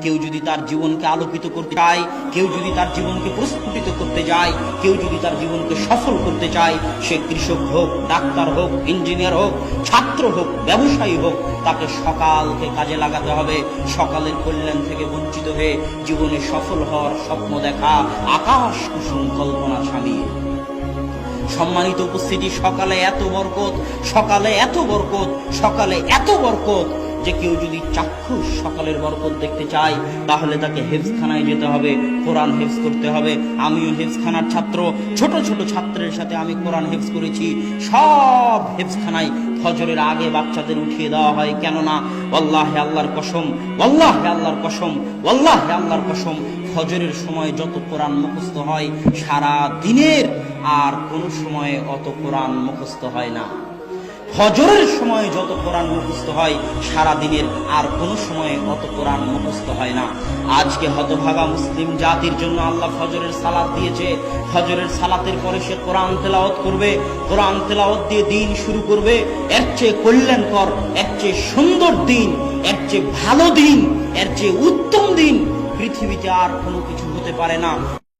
কেউ যদি তার জীবনকে আলোকিত করতে চায়, কেউ যদি তার জীবনকে প্রস্ফুটিত করতে চায়, কেউ যদি তার জীবনকে সফল করতে চায়, সে কৃষক হোক, ডাক্তার হোক, ইঞ্জিনিয়ার হোক, ছাত্র হোক, ব্যবসায়ী হোক, তাকে সকালকে কাজে লাগাতে হবে। সকালের কল্যাণ থেকে বঞ্চিত হয়ে জীবনে সফল হওয়ার স্বপ্ন দেখা আকাশ কুসুম কল্পনা স্বামী। সম্মানিত উপস্থিতি, সকালে এত বরকত, সকালে এত বরকত, সকালে এত বরকত যে কেউ যদি চাক্ষুষ সকালের বরকত দেখতে চায় তাহলে তাকে হেফজখানায় যেতে হবে, কোরআন হেফজ করতে হবে। আমিও হেফজখানার ছাত্র, ছোট ছোট ছাত্রের সাথে আমি কোরআন হেফজ করেছি। সব হেফজখানায় ফজরের আগে বাচ্চাদের উঠিয়ে দেওয়া হয়। কেননা ওয়াল্লাহি আল্লাহর কসম, ওয়াল্লাহি আল্লাহর কসম, ওয়াল্লাহি আল্লাহর কসম, ফজরের সময় যত কোরআন মুখস্থ হয় সারা দিনের আর কোনো সময়ে অত কোরআন মুখস্থ হয় না। ফজরের সময় যত কোরআন মুখস্থ হয় সারা দিনের আর কোনো সময়ে অত কোরআন মুখস্থ হয় না। আজকে হতভাগা মুসলিম জাতির জন্য আল্লাহ ফজরের সালাত দিয়েছে। ফজরের সালাতের পরে সে কোরআন তেলাওয়াত করবে, কোরআন তেলাওয়াত দিয়ে দিন শুরু করবে। এর চেয়ে কল্যাণকর, এর চেয়ে সুন্দর দিন, এর চেয়ে ভালো দিন, এর চেয়ে উত্তম দিন পৃথিবীতে আর কোনো কিছু হতে পারে না।